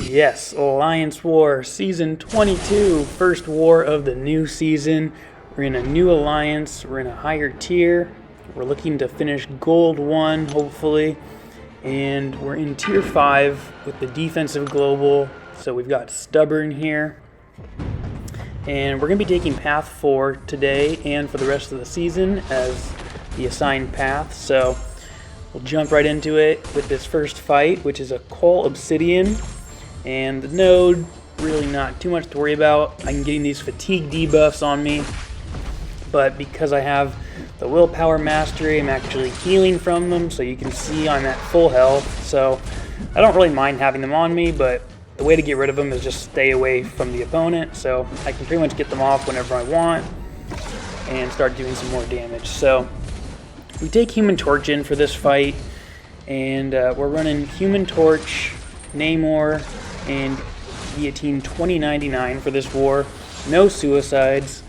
Yes, Alliance War, Season 22, first war of the new season. We're in a new alliance, we're in a higher tier. We're looking to finish Gold 1, hopefully. And we're in Tier 5 with the defensive global. So we've got Stubborn here. And we're going to be taking Path 4 today and for the rest of the season as the assigned path. So we'll jump right into it with this first fight, which is a Coal Obsidian. And the node, really not too much to worry about. I'm getting these fatigue debuffs on me, but because I have the willpower mastery, I'm actually healing from them, so you can see I'm at full health. So I don't really mind having them on me, but the way to get rid of them is just stay away from the opponent, so I can pretty much get them off whenever I want and start doing some more damage. So we take Human Torch in for this fight, and we're running Human Torch, Namor, and Guillotine 2099 for this war. No suicides.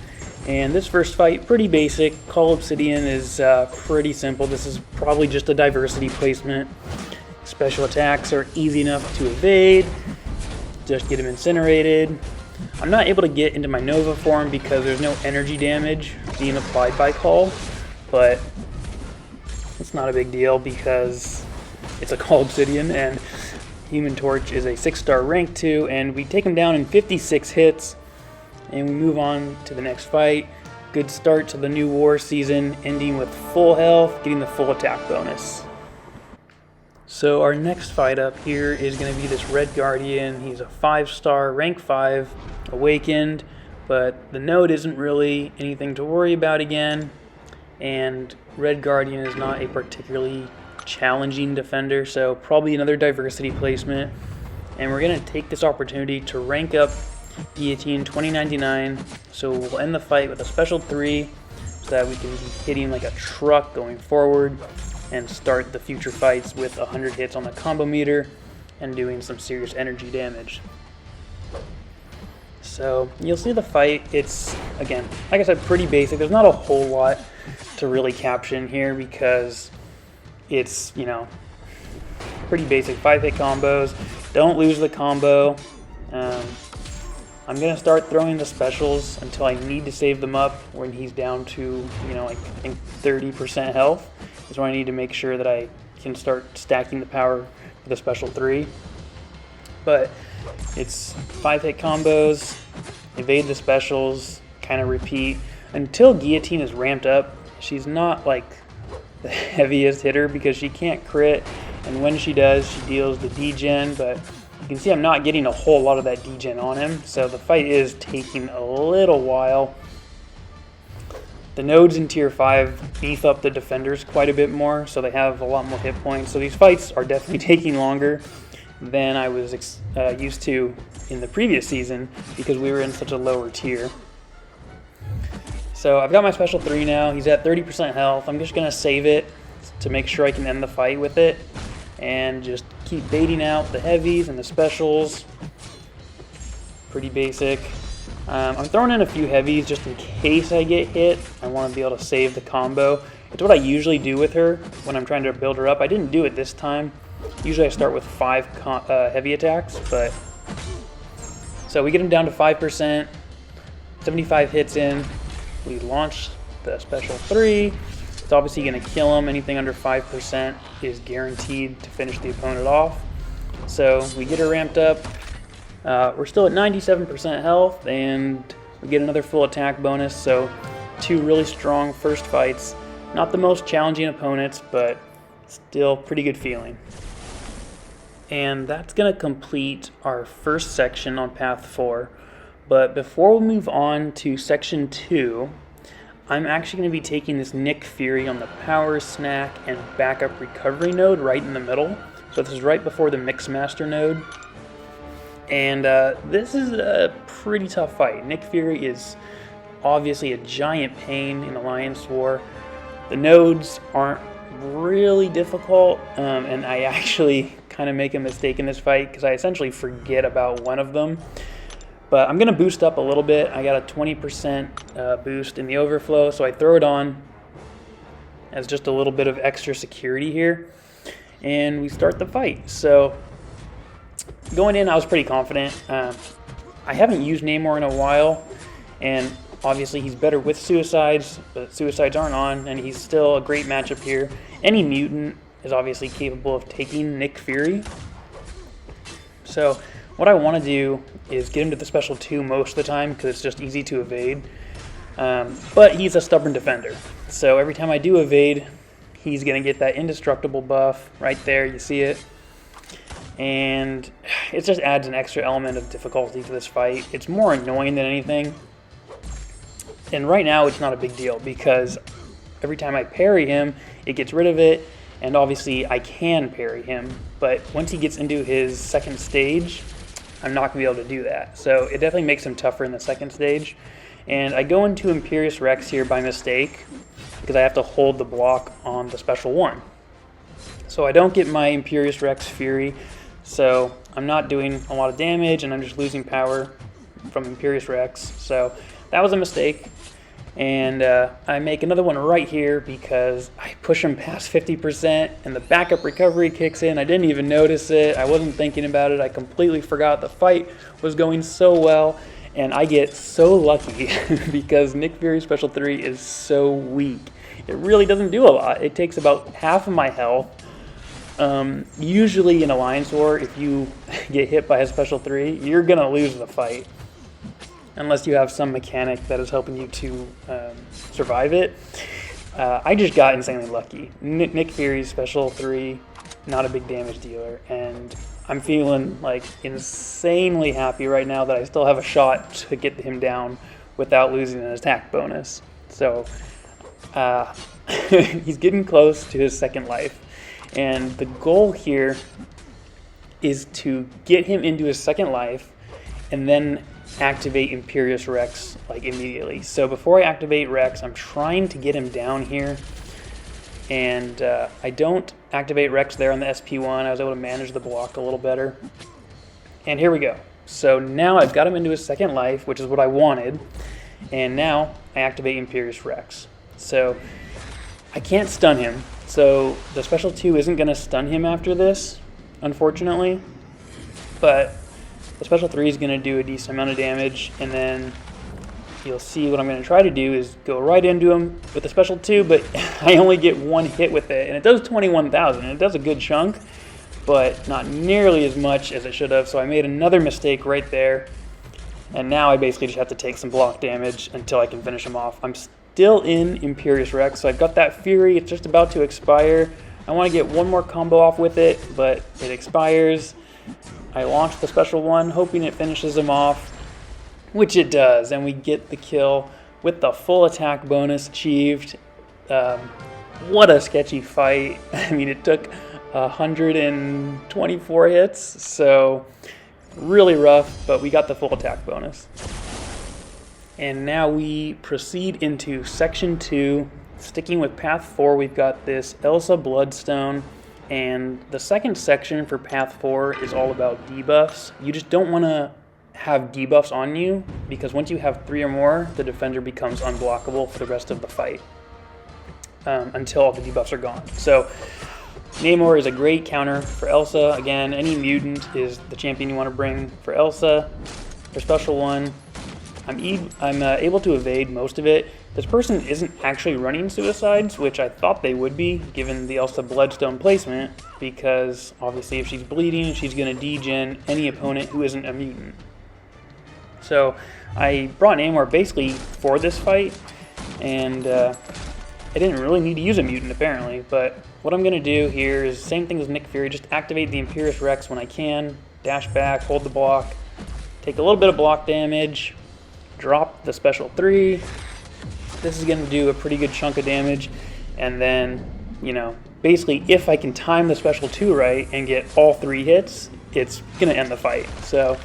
And this first fight, pretty basic. Coal Obsidian is pretty simple. This is probably just a diversity placement. Special attacks are easy enough to evade. Just get them incinerated. I'm not able to get into my Nova form because there's no energy damage being applied by Coal, but it's not a big deal because it's a Coal Obsidian, and Human Torch is a 6-star rank 2, and we take him down in 56 hits, and we move on to the next fight. Good start to the new war season, ending with full health, getting the full attack bonus. So our next fight up here is going to be this Red Guardian. He's a 5-star, rank 5, awakened, but the node isn't really anything to worry about again, and Red Guardian is not a particularly challenging defender, so probably another diversity placement. And we're going to take this opportunity to rank up Guillotine 2099, so we'll end the fight with a special 3 so that we can be hitting like a truck going forward and start the future fights with 100 hits on the combo meter and doing some serious energy damage. So you'll see the fight. It's, again, like I said, pretty basic. There's not a whole lot to really caption here because it's, you know, pretty basic 5-hit combos. Don't lose the combo. I'm going to start throwing the specials until I need to save them up when he's down to, you know, like I think 30% health is when I need to make sure that I can start stacking the power for the special 3. But it's 5-hit combos, evade the specials, kind of repeat. Until Guillotine is ramped up, she's not like the heaviest hitter because she can't crit, and when she does, she deals the degen, but you can see I'm not getting a whole lot of that degen on him, so the fight is taking a little while. The nodes in Tier 5 beef up the defenders quite a bit more, so they have a lot more hit points, so these fights are definitely taking longer than I was used to in the previous season because we were in such a lower tier. So I've got my special 3 now. He's at 30% health. I'm just going to save it to make sure I can end the fight with it and just keep baiting out the heavies and the specials. Pretty basic. I'm throwing in a few heavies just in case I get hit. I want to be able to save the combo. It's what I usually do with her when I'm trying to build her up. I didn't do it this time. Usually I start with 5 heavy attacks, but so we get him down to 5%, 75 hits in. We launch the special 3. It's obviously going to kill him. Anything under 5% is guaranteed to finish the opponent off. So we get her ramped up. We're still at 97% health, and we get another full attack bonus. So 2 really strong first fights. Not the most challenging opponents, but still pretty good feeling. And that's going to complete our first section on Path 4. But before we move on to Section 2, I'm actually going to be taking this Nick Fury on the Power, Snack, and Backup Recovery node right in the middle. So this is right before the Mixmaster node. And this is a pretty tough fight. Nick Fury is obviously a giant pain in Alliance War. The nodes aren't really difficult, and I actually kind of make a mistake in this fight because I essentially forget about one of them. But I'm going to boost up a little bit. I got a 20% boost in the overflow, so I throw it on as just a little bit of extra security here. And we start the fight. So going in, I was pretty confident. I haven't used Namor in a while, and obviously he's better with Suicides, but Suicides aren't on, and he's still a great matchup here. Any mutant is obviously capable of taking Nick Fury. So what I want to do is get him to the special 2 most of the time, because it's just easy to evade. But he's a stubborn defender, so every time I do evade, he's going to get that indestructible buff right there, you see it. And it just adds an extra element of difficulty to this fight. It's more annoying than anything. And right now it's not a big deal, because every time I parry him, it gets rid of it, and obviously I can parry him. But once he gets into his second stage, I'm not going to be able to do that. So it definitely makes him tougher in the second stage. And I go into Imperious Rex here by mistake, because I have to hold the block on the special 1. So I don't get my Imperious Rex Fury, so I'm not doing a lot of damage, and I'm just losing power from Imperious Rex. So that was a mistake. And I make another one right here because I push him past 50% and the backup recovery kicks in. I didn't even notice it. I wasn't thinking about it. I completely forgot the fight was going so well. And I get so lucky because Nick Fury's Special 3 is so weak. It really doesn't do a lot. It takes about half of my health. Usually in Alliance War, if you get hit by a Special 3, you're going to lose the fight. Unless you have some mechanic that is helping you to survive it. I just got insanely lucky. Nick Fury's Special 3, not a big damage dealer, and I'm feeling like insanely happy right now that I still have a shot to get him down without losing an attack bonus. So he's getting close to his second life, and the goal here is to get him into his second life and then activate Imperious Rex like immediately. So before I activate Rex, I'm trying to get him down here, and I don't activate Rex there on the SP1. I was able to manage the block a little better, and here we go. So now I've got him into his second life, which is what I wanted, and now I activate Imperious Rex. So I can't stun him, so the Special 2 isn't going to stun him after this, unfortunately, but the Special 3 is going to do a decent amount of damage, and then you'll see what I'm going to try to do is go right into him with the Special 2, but I only get one hit with it, and it does 21,000, and it does a good chunk, but not nearly as much as it should have, so I made another mistake right there, and now I basically just have to take some block damage until I can finish him off. I'm still in Imperious Rex, so I've got that Fury, it's just about to expire. I want to get one more combo off with it, but it expires. I launch the Special 1, hoping it finishes him off, which it does, and we get the kill with the full attack bonus achieved. What a sketchy fight. I mean, it took 124 hits, so really rough, but we got the full attack bonus. And now we proceed into Section 2. Sticking with Path 4, we've got this Elsa Bloodstone. And the second section for Path 4 is all about debuffs. You just don't want to have debuffs on you, because once you have 3 or more, the defender becomes unblockable for the rest of the fight until all the debuffs are gone. So Namor is a great counter for Elsa. Again, any mutant is the champion you want to bring for Elsa. For Special 1, I'm able to evade most of it. This person isn't actually running Suicides, which I thought they would be, given the Elsa Bloodstone placement, because obviously if she's bleeding, she's going to degen any opponent who isn't a mutant. So I brought Namor basically for this fight, and I didn't really need to use a mutant apparently, but what I'm going to do here is the same thing as Nick Fury, just activate the Imperious Rex when I can, dash back, hold the block, take a little bit of block damage, drop the Special 3. This is going to do a pretty good chunk of damage, and then, you know, basically if I can time the Special 2 right and get all 3 hits, it's going to end the fight. So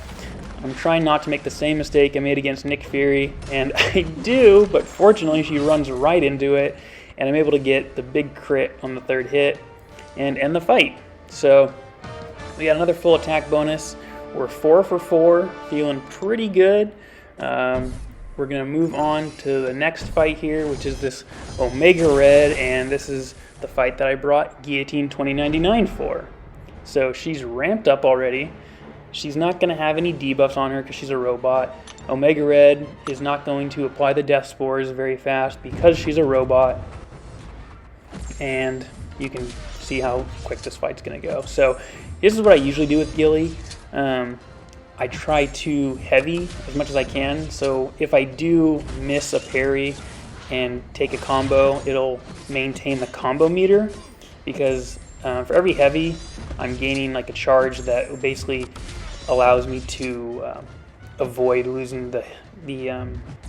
I'm trying not to make the same mistake I made against Nick Fury, and I do, but fortunately she runs right into it, and I'm able to get the big crit on the 3rd hit and end the fight. So we got another full attack bonus. We're 4 for 4, feeling pretty good. We're going to move on to the next fight here, which is this Omega Red, and this is the fight that I brought Guillotine 2099 for. So she's ramped up already. She's not going to have any debuffs on her because she's a robot. Omega Red is not going to apply the death spores very fast because she's a robot. And you can see how quick this fight's going to go. So this is what I usually do with Gilly. I try to heavy as much as I can. So if I do miss a parry and take a combo, it'll maintain the combo meter, because for every heavy, I'm gaining like a charge that basically allows me to avoid losing the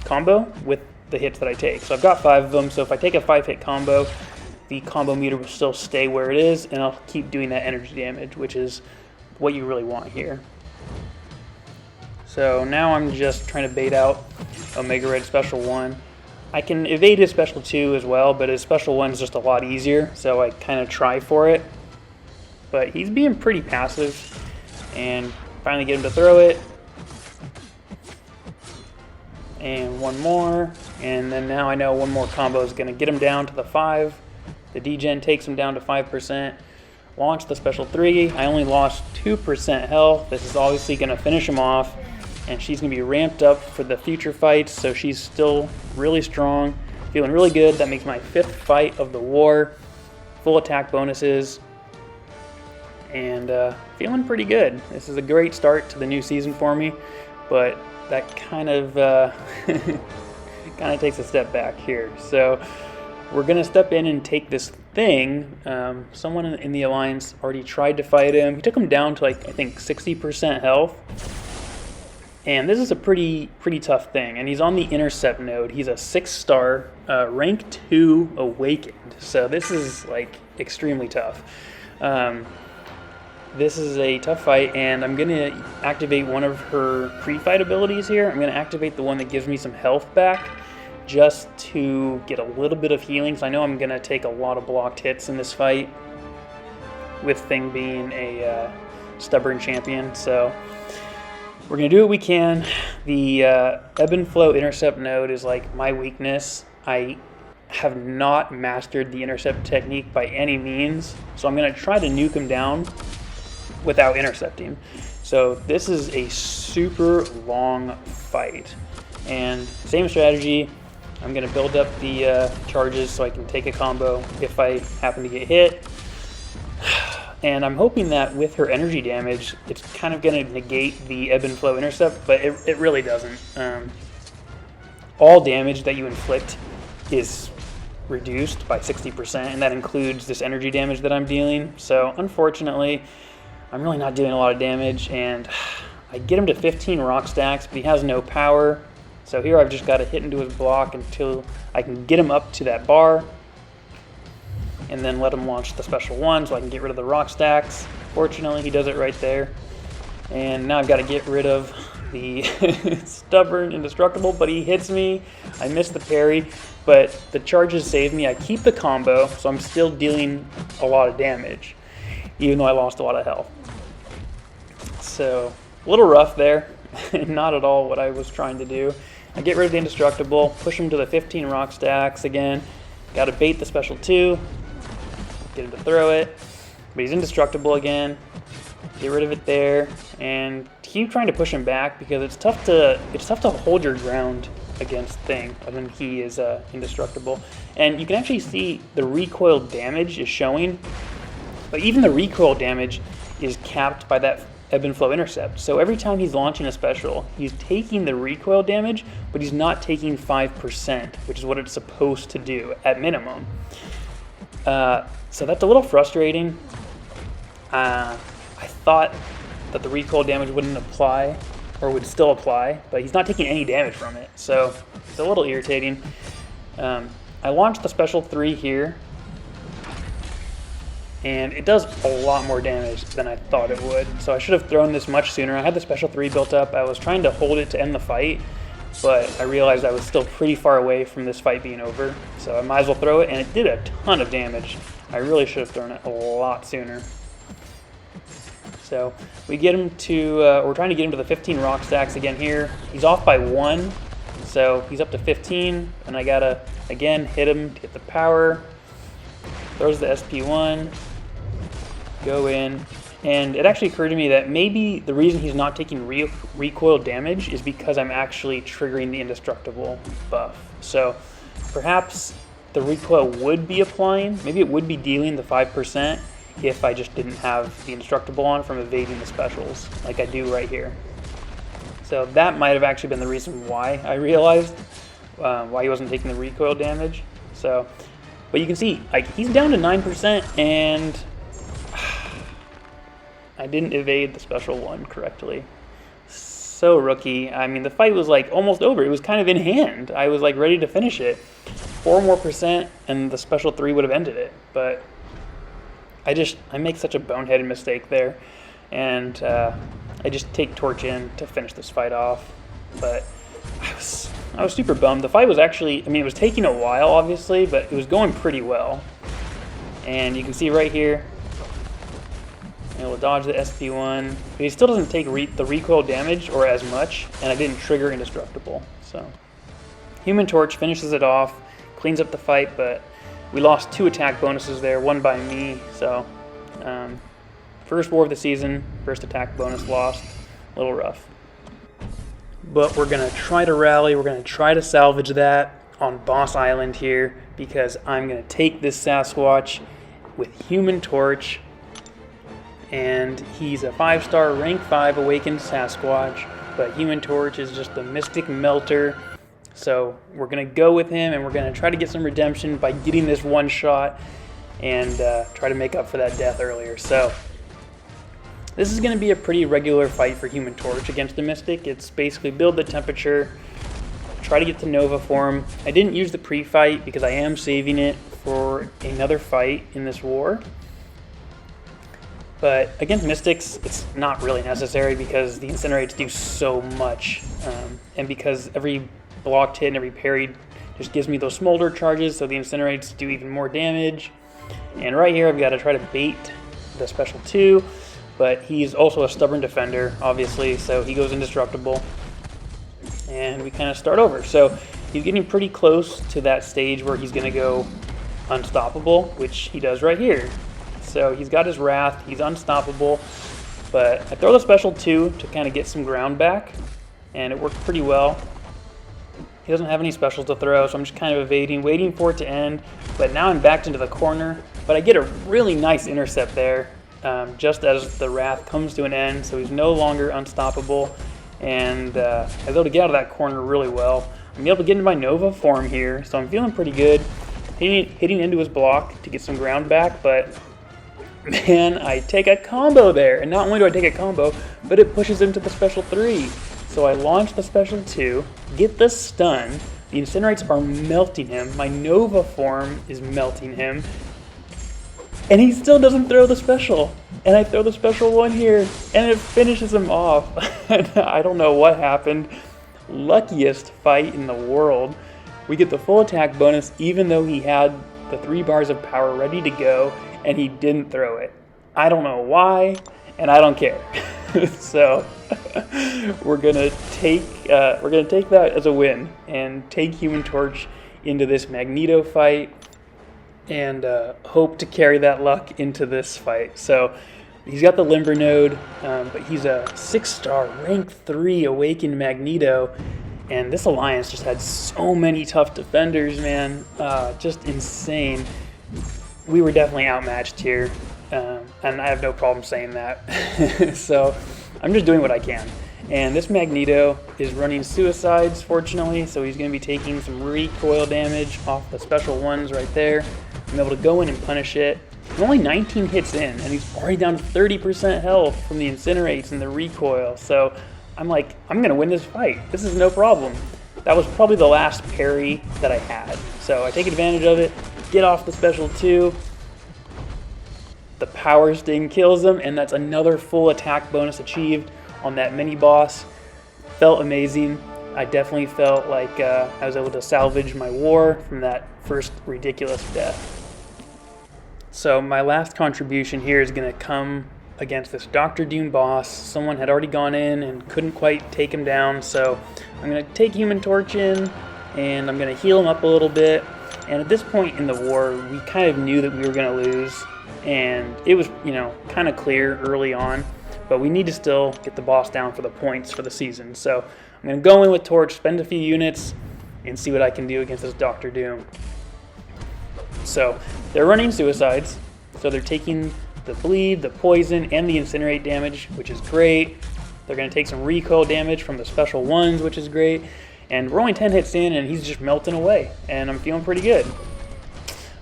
combo with the hits that I take. So I've got 5 of them, so if I take a 5-hit combo, the combo meter will still stay where it is, and I'll keep doing that energy damage, which is what you really want here. So now I'm just trying to bait out Omega Red Special 1. I can evade his Special 2 as well, but his Special 1 is just a lot easier, so I kind of try for it. But he's being pretty passive, and finally get him to throw it. And one more, and then now I know one more combo is going to get him down to the 5. The degen takes him down to 5%. Launch the Special 3. I only lost 2% health. This is obviously going to finish him off, and she's going to be ramped up for the future fights, so she's still really strong, feeling really good. That makes my 5th fight of the war. Full attack bonuses, and feeling pretty good. This is a great start to the new season for me, but that kind of takes a step back here. So we're going to step in and take this thing. Someone in the Alliance already tried to fight him. He took him down to like, I think, 60% health. And this is a pretty tough thing. And he's on the Intercept node. He's a 6-star, rank 2 Awakened. So this is like extremely tough. This is a tough fight, and I'm going to activate one of her pre-fight abilities here. I'm going to activate the one that gives me some health back, just to get a little bit of healing. So I know I'm going to take a lot of blocked hits in this fight, with Thing being a stubborn champion. So we're going to do what we can. The Ebb and Flow Intercept node is like my weakness. I have not mastered the Intercept technique by any means, so I'm going to try to nuke him down without intercepting. So this is a super long fight, and same strategy. I'm going to build up the charges so I can take a combo if I happen to get hit. And I'm hoping that with her energy damage, it's kind of going to negate the Ebb and Flow Intercept, but it really doesn't. All damage that you inflict is reduced by 60%, and that includes this energy damage that I'm dealing. So unfortunately, I'm really not doing a lot of damage, and I get him to 15 rock stacks, but he has no power. So here I've just got to hit into his block until I can get him up to that bar, and then let him launch the Special 1 so I can get rid of the rock stacks. Fortunately, he does it right there. And now I've got to get rid of the stubborn indestructible, but he hits me. I miss the parry, but the charges save me. I keep the combo, so I'm still dealing a lot of damage, even though I lost a lot of health. So a little rough there. Not at all what I was trying to do. I get rid of the indestructible, push him to the 15 rock stacks again. Got to bait the Special 2, get him to throw it, but he's indestructible again. Get rid of it there, and keep trying to push him back, because it's tough to hold your ground against Thing when he is indestructible. And you can actually see the recoil damage is showing, but even the recoil damage is capped by that Ebb and Flow Intercept. So every time he's launching a special, he's taking the recoil damage, but he's not taking 5%, which is what it's supposed to do at minimum. So that's a little frustrating. I thought that the recoil damage wouldn't apply, or would still apply, but he's not taking any damage from it. So it's a little irritating. I launched the Special 3 here, and it does a lot more damage than I thought it would. So I should have thrown this much sooner. I had the Special 3 built up. I was trying to hold it to end the fight, but I realized I was still pretty far away from this fight being over. So I might as well throw it, and it did a ton of damage. I really should have thrown it a lot sooner. So we get him to, we're trying to get him to the 15 rock stacks again here. He's off by 1, so he's up to 15, and I gotta, again, hit him to get the power. Throws the SP1, go in, And it actually occurred to me that maybe the reason he's not taking recoil damage is because I'm actually triggering the indestructible buff. So perhaps the recoil would be applying, maybe it would be dealing the 5% if I just didn't have the indestructible on from evading the specials like I do right here. So that might have actually been the reason why I realized why he wasn't taking the recoil damage. So, but you can see, like, he's down to 9%, and I didn't evade the special one correctly. So rookie. I mean, the fight was like almost over. It was kind of in hand. I was like ready to finish it. 4 more percent, and the special 3 would have ended it. But I make such a boneheaded mistake there, and I just take Torch in to finish this fight off. But I was super bummed. The fight was actually, I mean, it was taking a while, obviously, but it was going pretty well. And you can see right here, we'll dodge the SP1, but he still doesn't take the recoil damage or as much, and I didn't trigger indestructible. So Human Torch finishes it off, cleans up the fight, but we lost 2 attack bonuses there, one by me. So first war of the season, first attack bonus lost, a little rough. But we're going to try to rally, we're going to try to salvage that on Boss Island here, because I'm going to take this Sasquatch with Human Torch, and he's a 5-star rank 5 awakened Sasquatch, but Human Torch is just the Mystic Melter. So we're going to go with him, and we're going to try to get some redemption by getting this one shot and try to make up for that death earlier. So this is going to be a pretty regular fight for Human Torch against the Mystic. It's basically build the temperature, try to get to Nova form. I didn't use the pre-fight because I am saving it for another fight in this war. But against Mystics, it's not really necessary because the Incinerates do so much. And because every blocked hit and every parry just gives me those Smolder charges, so the Incinerates do even more damage. And right here, I've got to try to bait the special 2. But he's also a stubborn defender, obviously, so he goes indestructible. And we kind of start over. So he's getting pretty close to that stage where he's going to go unstoppable, which he does right here. So he's got his Wrath, he's unstoppable, but I throw the special 2 to kind of get some ground back, and it worked pretty well. He doesn't have any specials to throw, so I'm just kind of evading, waiting for it to end, but now I'm backed into the corner, but I get a really nice intercept there, just as the Wrath comes to an end, so he's no longer unstoppable, and I was able to get out of that corner really well. I'm able to get into my Nova form here, so I'm feeling pretty good, hitting into his block to get some ground back, but man, I take a combo there, and not only do I take a combo, but it pushes him to the special 3. So I launch the special 2, get the stun, the Incinerates are melting him, my Nova form is melting him, and he still doesn't throw the special. And I throw the special 1 here, and it finishes him off. I don't know what happened. Luckiest fight in the world. We get the full attack bonus even though he had the 3 bars of power ready to go, and he didn't throw it. I don't know why, and I don't care. So we're gonna take that as a win and take Human Torch into this Magneto fight, and hope to carry that luck into this fight. So he's got the Limber Node, but he's a 6-star rank 3 awakened Magneto. And this alliance just had so many tough defenders, man. Just insane. We were definitely outmatched here, and I have no problem saying that. So I'm just doing what I can. And this Magneto is running suicides, fortunately, so he's going to be taking some recoil damage off the special 1s right there. I'm able to go in and punish it. I'm only 19 hits in, and he's already down to 30% health from the Incinerates and the recoil. So I'm like, I'm going to win this fight. This is no problem. That was probably the last parry that I had. So I take advantage of it, get off the special 2. The Power Sting kills him, and that's another full attack bonus achieved on that mini-boss. Felt amazing. I definitely felt like I was able to salvage my war from that first ridiculous death. So my last contribution here is going to come against this Dr. Doom boss. Someone had already gone in and couldn't quite take him down, so I'm going to take Human Torch in, and I'm going to heal him up a little bit. And at this point in the war, we kind of knew that we were going to lose. and it was, you know, kind of clear early on, but we need to still get the boss down for the points for the season. So I'm going to go in with Torch, spend a few units, and see what I can do against this Dr. Doom. So they're running suicides, so they're taking the bleed, the poison, and the incinerate damage, which is great. They're going to take some recoil damage from the special ones, which is great. And we're only 10 hits in, and he's just melting away, and I'm feeling pretty good.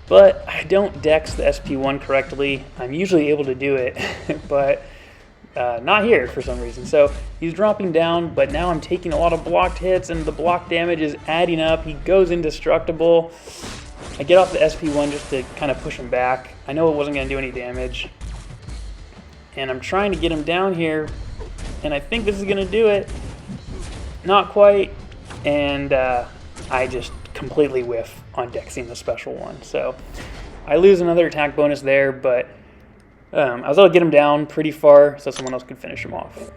But I don't dex the SP1 correctly. I'm usually able to do it, but not here for some reason. So he's dropping down, but now I'm taking a lot of blocked hits, and the block damage is adding up. He goes indestructible. I get off the SP1 just to kind of push him back. I know it wasn't going to do any damage. And I'm trying to get him down here, and I think this is going to do it. Not quite. And I just completely whiff on dexing the special one. So I lose another attack bonus there, but I was able to get him down pretty far so someone else could finish him off.